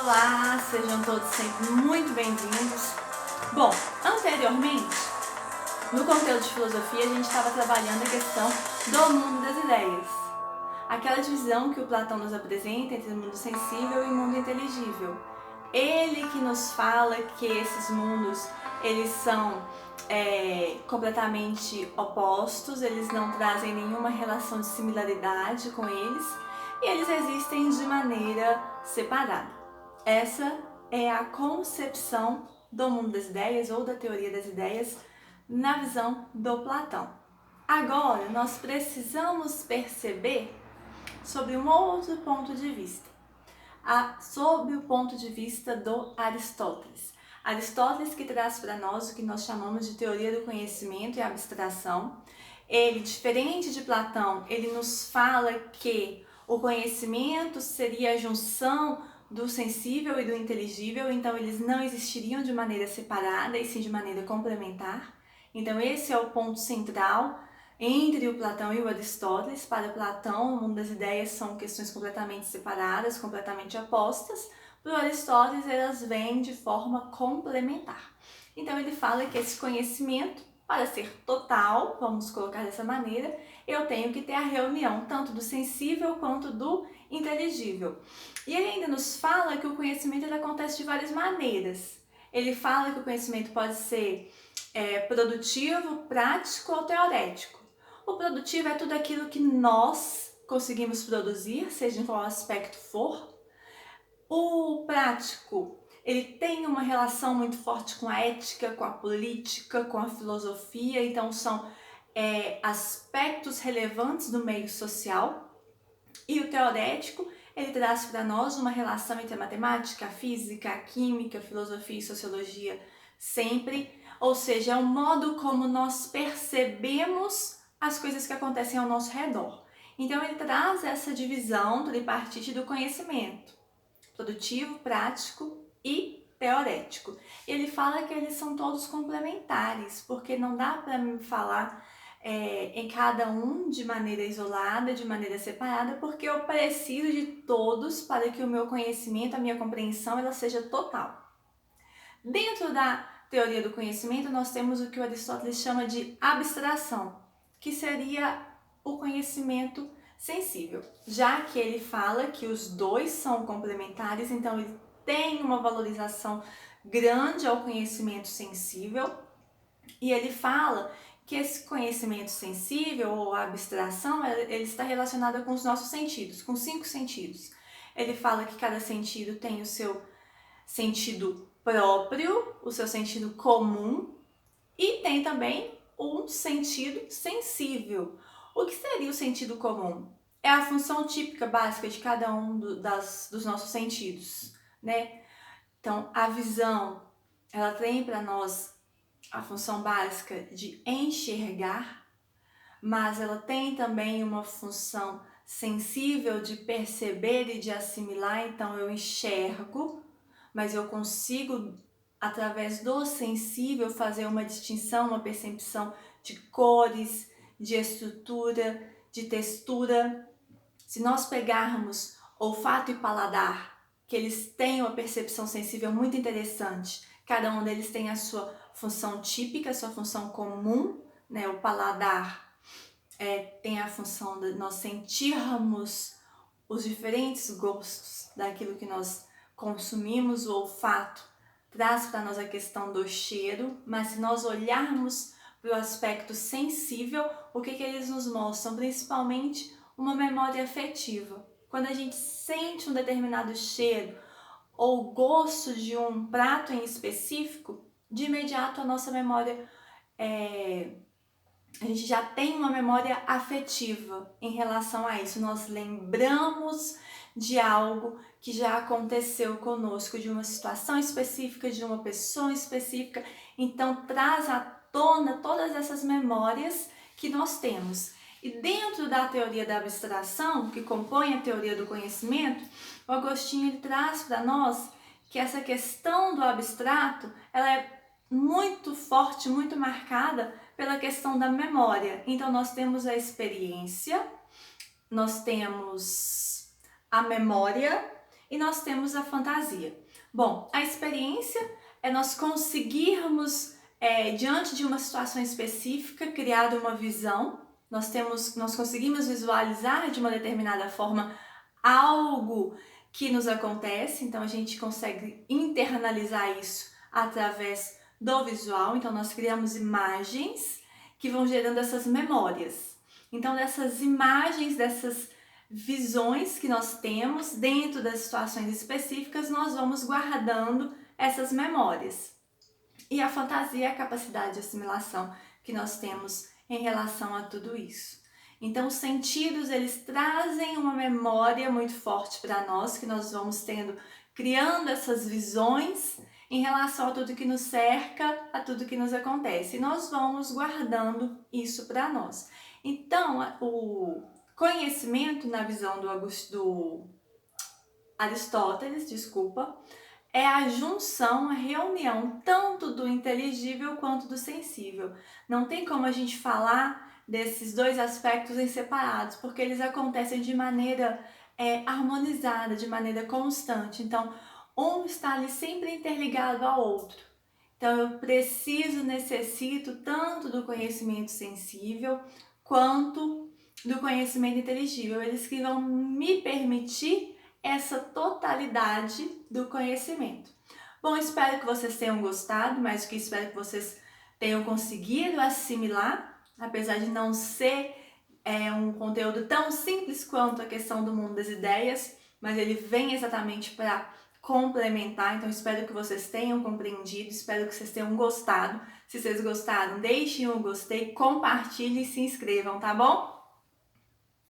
Olá, sejam todos sempre muito bem-vindos. Bom, anteriormente, no conteúdo de filosofia, a gente estava trabalhando a questão do mundo das ideias. Aquela divisão que o Platão nos apresenta entre o mundo sensível e o mundo inteligível. Ele que nos fala que esses mundos, eles são completamente opostos, eles não trazem nenhuma relação de similaridade com eles e eles existem de maneira separada. Essa é a concepção do mundo das ideias ou da teoria das ideias na visão do Platão. Agora, nós precisamos perceber sobre um outro ponto de vista, sob o ponto de vista do Aristóteles. Aristóteles que traz para nós o que nós chamamos de teoria do conhecimento e abstração. Ele, diferente de Platão, ele nos fala que o conhecimento seria a junção do sensível e do inteligível, então eles não existiriam de maneira separada e sim de maneira complementar. Então esse é o ponto central entre o Platão e o Aristóteles. Para Platão, o mundo das ideias são questões completamente separadas, completamente opostas. Para o Aristóteles, elas vêm de forma complementar. Então ele fala que esse conhecimento, para ser total, vamos colocar dessa maneira, eu tenho que ter a reunião tanto do sensível quanto do inteligível. E ele ainda nos fala que o conhecimento ele acontece de várias maneiras. Ele fala que o conhecimento pode ser produtivo, prático ou teorético. O produtivo é tudo aquilo que nós conseguimos produzir, seja em qual aspecto for. O prático, ele tem uma relação muito forte com a ética, com a política, com a filosofia, então são aspectos relevantes do meio social. E o teorético, ele traz para nós uma relação entre a matemática, a física, a química, a filosofia e sociologia sempre, ou seja, é o modo como nós percebemos as coisas que acontecem ao nosso redor. Então ele traz essa divisão tripartite do conhecimento, produtivo, prático e teorético. Ele fala que eles são todos complementares, porque não dá para me falar em cada um de maneira isolada, de maneira separada, porque eu preciso de todos para que o meu conhecimento, a minha compreensão, ela seja total. Dentro da teoria do conhecimento, nós temos o que o Aristóteles chama de abstração, que seria o conhecimento sensível, já que ele fala que os dois são complementares, então ele tem uma valorização grande ao conhecimento sensível, e ele fala que esse conhecimento sensível ou abstração, ele está relacionado com os nossos sentidos, com 5 sentidos. Ele fala que cada sentido tem o seu sentido próprio, o seu sentido comum e tem também um sentido sensível. O que seria o sentido comum? É a função típica básica de cada um dos nossos sentidos, né? Então, a visão, ela tem para nós a função básica de enxergar, mas ela tem também uma função sensível de perceber e de assimilar. Então eu enxergo, mas eu consigo, através do sensível, fazer uma distinção, uma percepção de cores, de estrutura, de textura. Se nós pegarmos olfato e paladar, que eles têm uma percepção sensível muito interessante, cada um deles tem a sua função típica, a sua função comum, né? O paladar tem a função de nós sentirmos os diferentes gostos daquilo que nós consumimos. O olfato traz para nós a questão do cheiro, mas se nós olharmos para o aspecto sensível, o que eles nos mostram? Principalmente uma memória afetiva. Quando a gente sente um determinado cheiro ou gosto de um prato em específico, de imediato a nossa memória, a gente já tem uma memória afetiva em relação a isso. Nós lembramos de algo que já aconteceu conosco, de uma situação específica, de uma pessoa específica. Então traz à tona todas essas memórias que nós temos. E dentro da teoria da abstração, que compõe a teoria do conhecimento, o Agostinho ele traz para nós que essa questão do abstrato, ela é muito forte, muito marcada pela questão da memória. Então nós temos a experiência, nós temos a memória e nós temos a fantasia. Bom, a experiência é nós conseguirmos, diante de uma situação específica, criar uma visão. Nós conseguimos visualizar de uma determinada forma algo que nos acontece, então a gente consegue internalizar isso através do visual. Então nós criamos imagens que vão gerando essas memórias. Então dessas imagens, dessas visões que nós temos dentro das situações específicas, nós vamos guardando essas memórias. E a fantasia é a capacidade de assimilação que nós temos em relação a tudo isso. Então, os sentidos, eles trazem uma memória muito forte para nós, que nós vamos criando essas visões em relação a tudo que nos cerca, a tudo que nos acontece. E nós vamos guardando isso para nós. Então, o conhecimento, na visão do Aristóteles, é a junção, a reunião tanto do inteligível quanto do sensível. Não tem como a gente falar desses dois aspectos em separados, porque eles acontecem de maneira harmonizada, de maneira constante. Então, um está ali sempre interligado ao outro. Então, eu necessito tanto do conhecimento sensível quanto do conhecimento inteligível. Eles que vão me permitir essa totalidade do conhecimento. Bom, espero que vocês tenham gostado, mas que espero que vocês tenham conseguido assimilar, apesar de não ser um conteúdo tão simples quanto a questão do mundo das ideias, mas ele vem exatamente para complementar. Então espero que vocês tenham compreendido, espero que vocês tenham gostado. Se vocês gostaram, deixem um gostei, compartilhem e se inscrevam, tá bom?